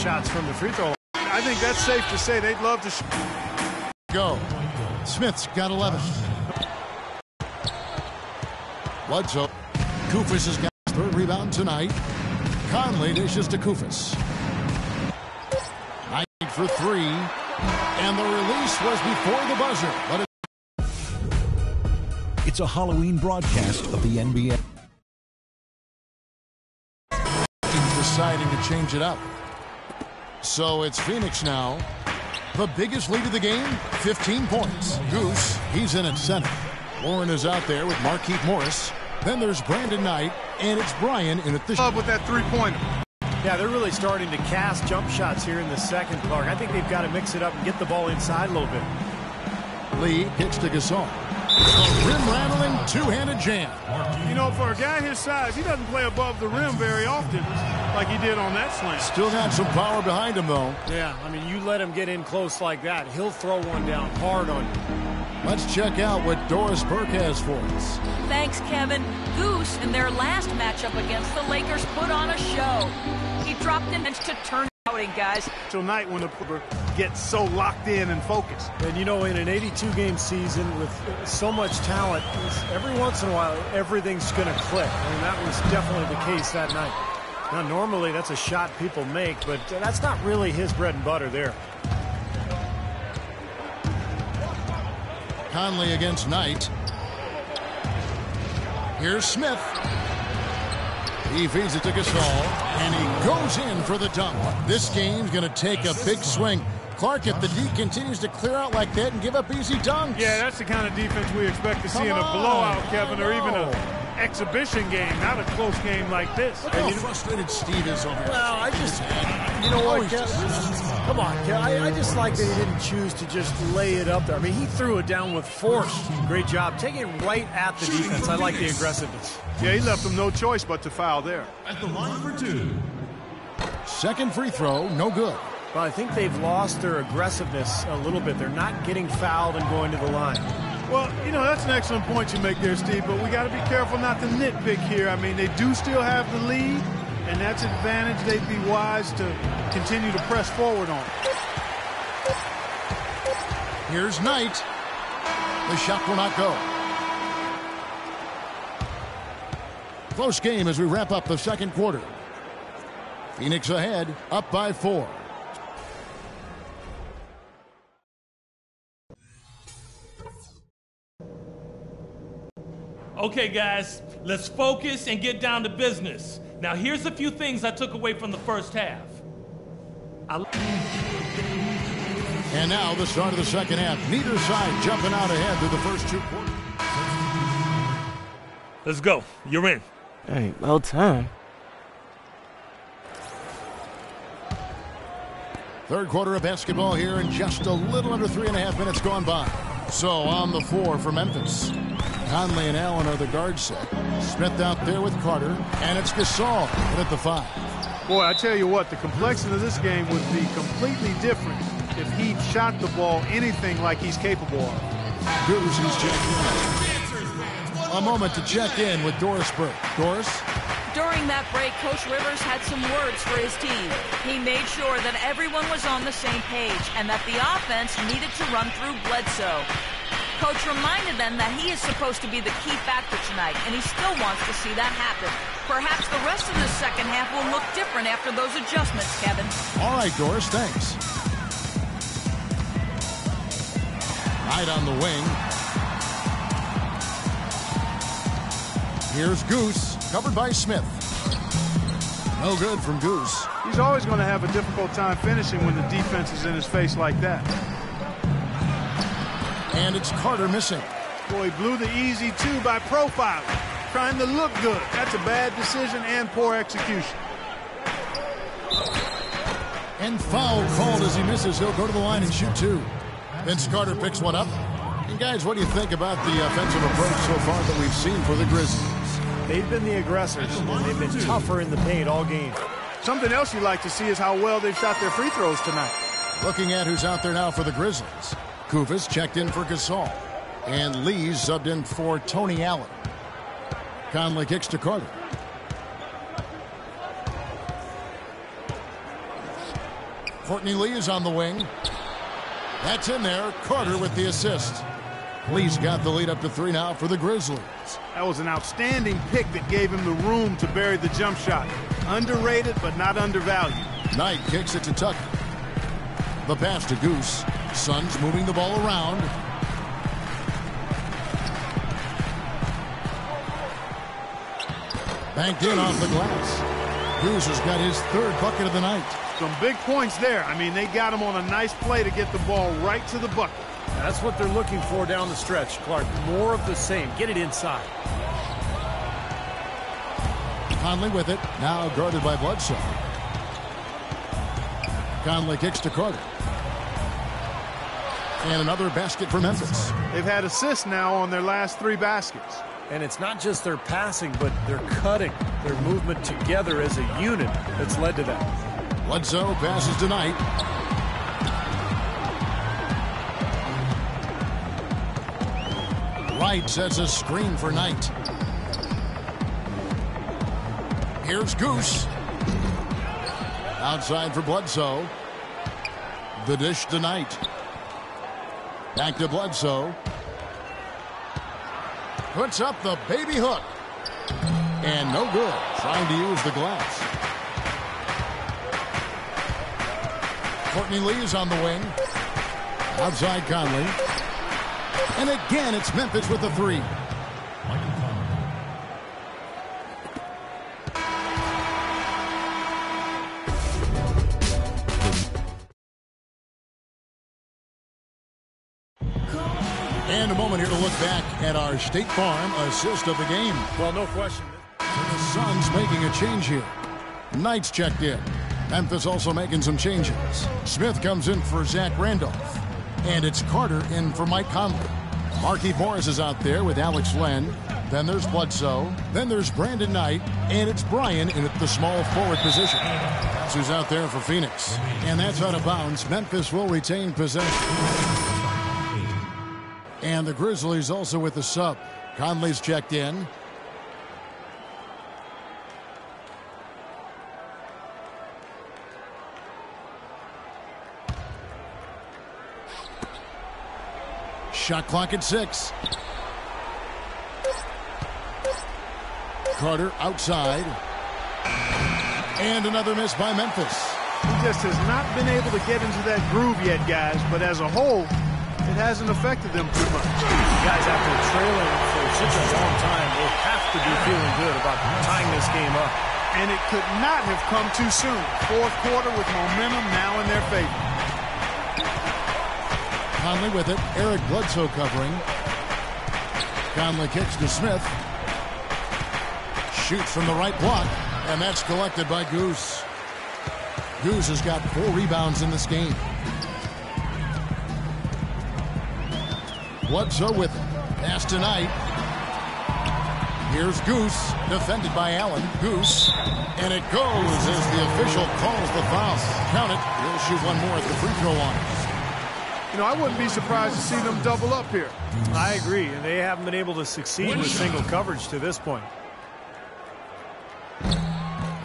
shots from the free throw line. I think that's safe to say they'd love to go. Smith's got 11. Bledsoe. Koufos has got his third rebound tonight. Conley dishes to Koufos. Knight for three. And the release was before the buzzer. But it's a Halloween broadcast of the NBA. Deciding to change it up. So it's Phoenix now. The biggest lead of the game, 15 points. Goose, he's in at center. Warren is out there with Markieff Morris. Then there's Brandon Knight, and it's Brian in at the club with that three-pointer. Yeah, they're really starting to cast jump shots here in the second, Clark. I think they've got to mix it up and get the ball inside a little bit. Lee kicks to Gasol. A rim-rattling, two-handed jam. You know, for a guy his size, he doesn't play above the rim very often like he did on that slam. Still got some power behind him, though. Yeah, I mean, you let him get in close like that, he'll throw one down hard on you. Let's check out what Doris Burke has for us. Thanks, Kevin. Goose, in their last matchup against the Lakers, put on a show. He dropped in to turn outing, guys. Tonight when the gets so locked in and focused. And, you know, in an 82-game season with so much talent, every once in a while, everything's going to click. And that was definitely the case that night. Now, normally that's a shot people make, but that's not really his bread and butter there. Conley against Knight. Here's Smith. He feeds it to Gasol, and he goes in for the dunk. This game's going to take a big swing. Clark, if the D continues to clear out like that and give up easy dunks. Yeah, that's the kind of defense we expect to see in a blowout, Kevin, or even an exhibition game, not a close game like this. Look how frustrated Steve is over here. Well, I just, you know what, come on, I just like that he didn't choose to just lay it up there. I mean, he threw it down with force. Great job. Taking it right at the defense. I like the aggressiveness. Yeah, he left them no choice but to foul there. At the line for two. Second free throw, no good. Well, I think they've lost their aggressiveness a little bit. They're not getting fouled and going to the line. Well, you know, that's an excellent point you make there, Steve, but we got to be careful not to nitpick here. I mean, they do still have the lead, and that's an advantage they'd be wise to continue to press forward on. Here's Knight. The shot will not go. Close game as we wrap up the second quarter. Phoenix ahead, up by 4. Okay, guys, let's focus and get down to business. Now, here's a few things I took away from the first half. And now the start of the second half. Neither side jumping out ahead through the first 2 quarters. Let's go. You're in. Hey, well done. Third quarter of basketball here, and just a little under 3.5 minutes gone by. So on the floor for Memphis. Conley and Allen are the guard set. Smith out there with Carter, and it's Gasol at the 5. Boy, I tell you what, the complexion of this game would be completely different if he shot the ball anything like he's capable of. Goose is checking in. A moment to check in with Doris Burke. Doris? During that break, Coach Rivers had some words for his team. He made sure that everyone was on the same page and that the offense needed to run through Bledsoe. Coach reminded them that he is supposed to be the key factor tonight, and he still wants to see that happen. Perhaps the rest of the second half will look different after those adjustments, Kevin. All right, Doris, thanks. Knight on the wing. Here's Goose, covered by Smith. No good from Goose. He's always going to have a difficult time finishing when the defense is in his face like that. And it's Carter missing. Boy, he blew the easy 2 by profiling, trying to look good. That's a bad decision and poor execution. And foul called as he misses. He'll go to the line and shoot 2. Vince Carter picks one up. And guys, what do you think about the offensive approach so far that we've seen for the Grizzlies? They've been the aggressors, and they've been tougher in the paint all game. Something else you like to see is how well they've shot their free throws tonight. Looking at who's out there now for the Grizzlies. Koufos checked in for Gasol. And Lee's subbed in for Tony Allen. Conley kicks to Carter. Courtney Lee is on the wing. That's in there. Carter with the assist. Lee's got the lead up to 3 now for the Grizzlies. That was an outstanding pick that gave him the room to bury the jump shot. Underrated, but not undervalued. Knight kicks it to Tucker. The pass to Goose. Suns moving the ball around. Banked in off the glass. Goose has got his 3rd bucket of the night. Some big points there. I mean, they got him on a nice play to get the ball right to the bucket. That's what they're looking for down the stretch, Clark. More of the same. Get it inside. Conley with it. Now guarded by Bledsoe. Conley kicks to Carter. And another basket for Memphis. They've had assists now on their last 3 baskets. And it's not just their passing, but their cutting, their movement together as a unit that's led to that. Bledsoe passes to Knight. Wright sets a screen for Knight. Here's Goose. Outside for Bledsoe. The dish to Knight. Back to Bledsoe. Puts up the baby hook. And no good. Trying to use the glass. Courtney Lee is on the wing. Outside Conley. And again, it's Memphis with the 3. And a moment here to look back at our State Farm assist of the game. Well, no question. The Suns making a change here. Knight's checked in. Memphis also making some changes. Smith comes in for Zach Randolph. And it's Carter in for Mike Conley. Markieff Morris is out there with Alex Len. Then there's Bledsoe. Then there's Brandon Knight. And it's Bryan in at the small forward position. That's who's out there for Phoenix. And that's out of bounds. Memphis will retain possession. And the Grizzlies also with the sub. Conley's checked in. Shot clock at 6. Carter outside. And another miss by Memphis. He just has not been able to get into that groove yet, guys. But as a whole, it hasn't affected them too much. Guys, after trailing for such a long time, they have to be feeling good about tying this game up. And it could not have come too soon. 4th quarter with momentum now in their favor. Conley with it. Eric Bledsoe covering. Conley kicks to Smith. Shoots from the right block. And that's collected by Goose. Goose has got 4 rebounds in this game. Bledsoe with it. Pass to Knight. Here's Goose. Defended by Allen. Goose. And it goes as the official calls the foul. Count it. He'll shoot one more at the free throw line. You know, I wouldn't be surprised to see them double up here. I agree, and they haven't been able to succeed with single coverage to this point.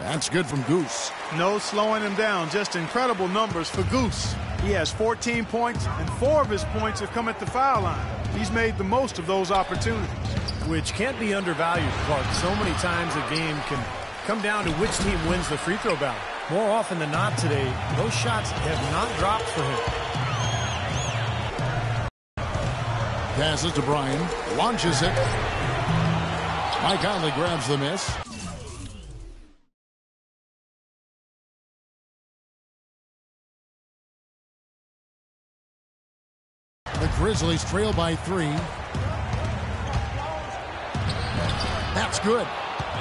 That's good from Goose. No slowing him down. Just incredible numbers for Goose. He has 14 points, and 4 of his points have come at the foul line. He's made the most of those opportunities. Which can't be undervalued, Clark. So many times a game can come down to which team wins the free throw battle. More often than not today, those shots have not dropped for him. Passes to Bryan. Launches it. Mike Conley grabs the miss. The Grizzlies trail by 3. That's good.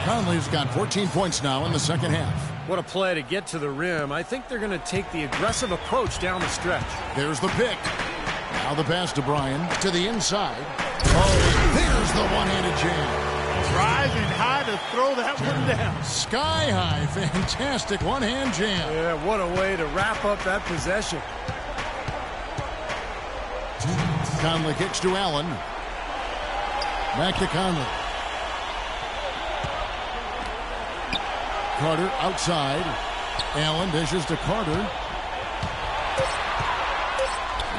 Conley's got 14 points now in the second half. What a play to get to the rim. I think they're going to take the aggressive approach down the stretch. There's the pick. Now the pass to Bryan to the inside. Oh, there's the one-handed jam. Rising high to throw that one down. Sky high. Fantastic one-hand jam. Yeah, what a way to wrap up that possession. Conley kicks to Allen. Back to Conley. Carter outside. Allen dishes to Carter.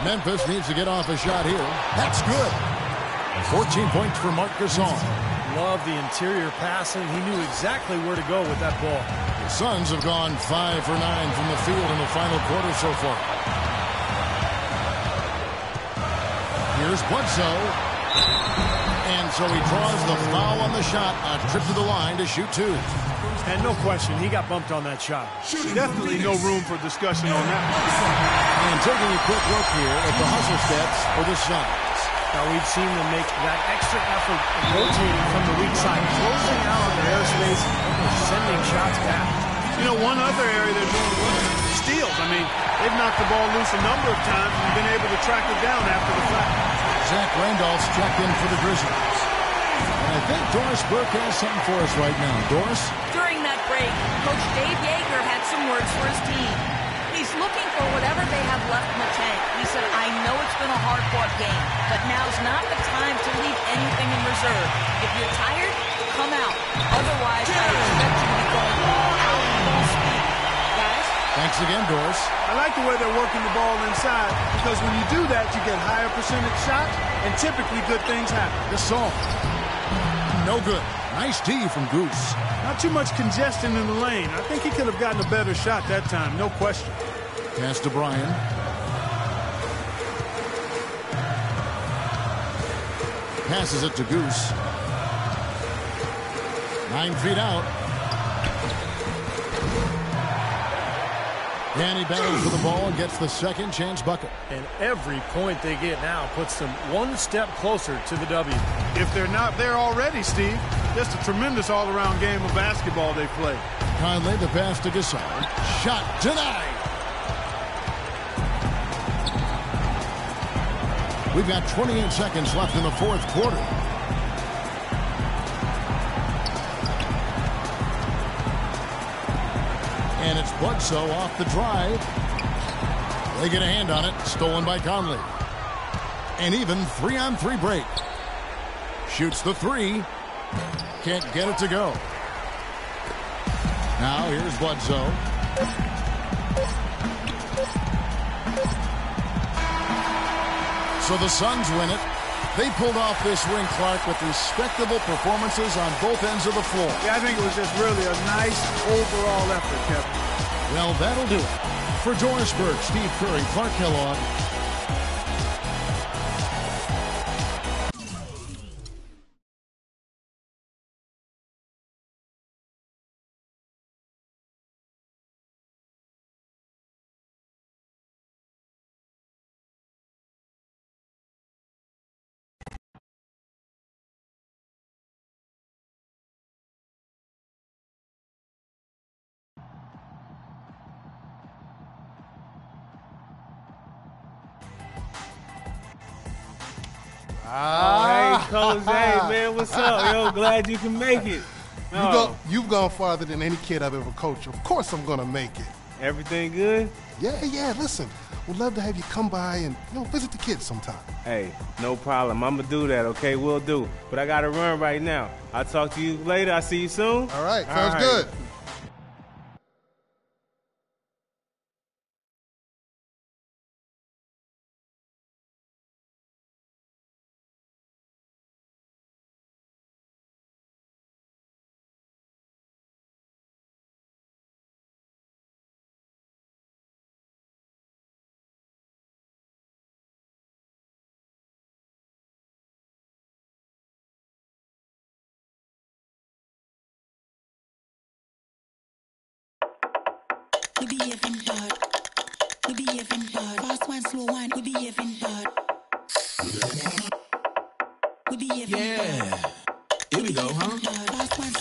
Memphis needs to get off a shot here. That's good. 14 points for Marc Gasol. Love the interior passing. He knew exactly where to go with that ball. The Suns have gone 5 for 9 from the field in the final quarter so far. Here's Bledsoe. And so he draws the foul on the shot. A trip to the line to shoot 2. And no question, he got bumped on that shot. Definitely no room for discussion on that. And taking a quick look here at the hustle steps for the Suns. Now we've seen them make that extra effort of rotating from the weak side, closing out on their airspace, and sending shots back. You know, one other area they're doing well, steals. I mean, they've knocked the ball loose a number of times and been able to track it down after the fact. Zach Randolph's checked in for the Grizzlies. And I think Doris Burke has something for us right now. Doris? During that break, Coach Dave Yeager had some words for his team. He's looking for whatever they have left in the tank. He said, I know it's been a hard-fought game, but now's not the time to leave anything in reserve. If you're tired, come out. Otherwise, I expect you to be going all out full speed. Guys? Thanks again, Doris. I like the way they're working the ball inside because when you do that, you get higher percentage shots, and typically good things happen. Gasol. No good. Nice D from Goose. Not too much congestion in the lane. I think he could have gotten a better shot that time, no question. Pass to Bryan. Passes it to Goose. 9 feet out. And he battles for the ball and gets the second chance bucket. And every point they get now puts them one step closer to the W. If they're not there already, Steve, just a tremendous all-around game of basketball they play. Conley, the pass to Gasol. Shot denied. We've got 28 seconds left in the fourth quarter. And it's Bledsoe off the drive. They get a hand on it. Stolen by Conley. An even 3-on-3 break. Shoots the 3. Can't get it to go. Now here's Bledsoe. So the Suns win it. They pulled off this win, Clark, with respectable performances on both ends of the floor. Yeah, I think it was just really a nice overall effort, Kevin. Well, that'll do it. For Doris Burke, Steve Curry, Clark Kellogg, Hey, Coach, hey, man, what's up? Yo, glad you can make it. You've gone farther than any kid I've ever coached. Of course I'm going to make it. Everything good? Yeah, listen. We'd love to have you come by and visit the kids sometime. Hey, no problem. I'm going to do that, okay? We'll do. But I got to run right now. I'll talk to you later. I'll see you soon. All right, sounds good. We behaving hard. We behaving hard. Fast one, slow one. We behaving hard. We behaving hard. Here we go, huh? Fast one.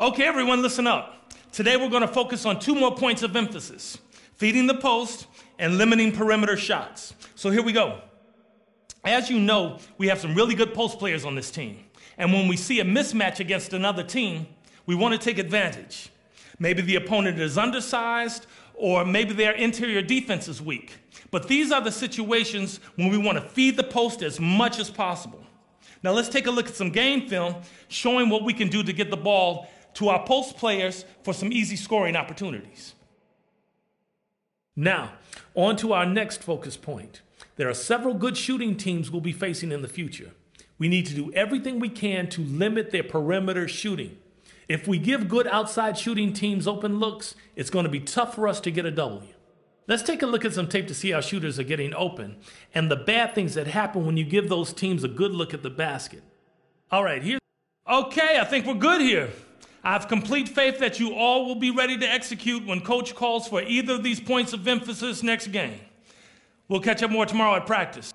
Okay, everyone, listen up. Today we're going to focus on 2 more points of emphasis: feeding the post and limiting perimeter shots. So here we go. As you know, we have some really good post players on this team. And when we see a mismatch against another team, we want to take advantage. Maybe the opponent is undersized, or maybe their interior defense is weak. But these are the situations when we want to feed the post as much as possible. Now let's take a look at some game film showing what we can do to get the ball to our post players for some easy scoring opportunities. Now, on to our next focus point. There are several good shooting teams we'll be facing in the future. We need to do everything we can to limit their perimeter shooting. If we give good outside shooting teams open looks, it's going to be tough for us to get a W. Let's take a look at some tape to see how shooters are getting open and the bad things that happen when you give those teams a good look at the basket. All right, here. Okay, I think we're good here. I have complete faith that you all will be ready to execute when Coach calls for either of these points of emphasis next game. We'll catch up more tomorrow at practice.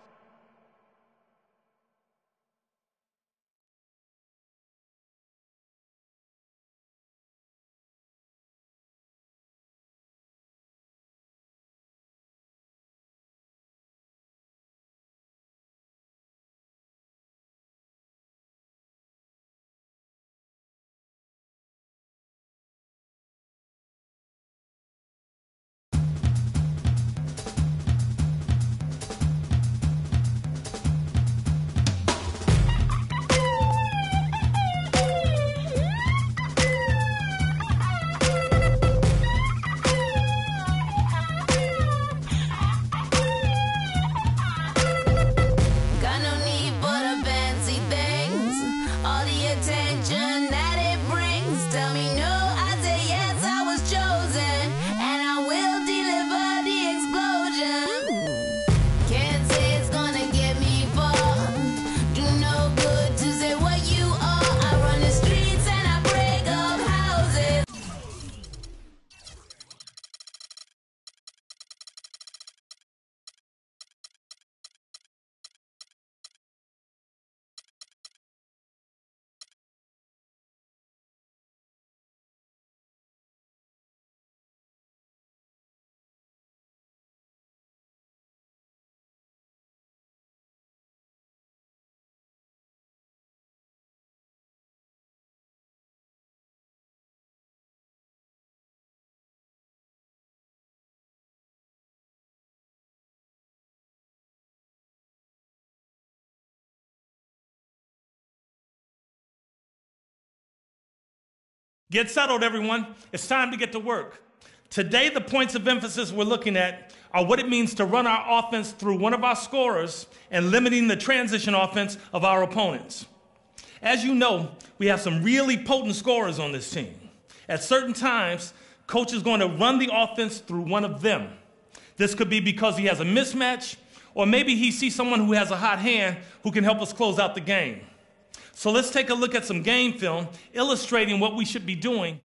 Get settled, everyone. It's time to get to work. Today, the points of emphasis we're looking at are what it means to run our offense through one of our scorers and limiting the transition offense of our opponents. As you know, we have some really potent scorers on this team. At certain times, Coach is going to run the offense through one of them. This could be because he has a mismatch, or maybe he sees someone who has a hot hand who can help us close out the game. So let's take a look at some game film illustrating what we should be doing.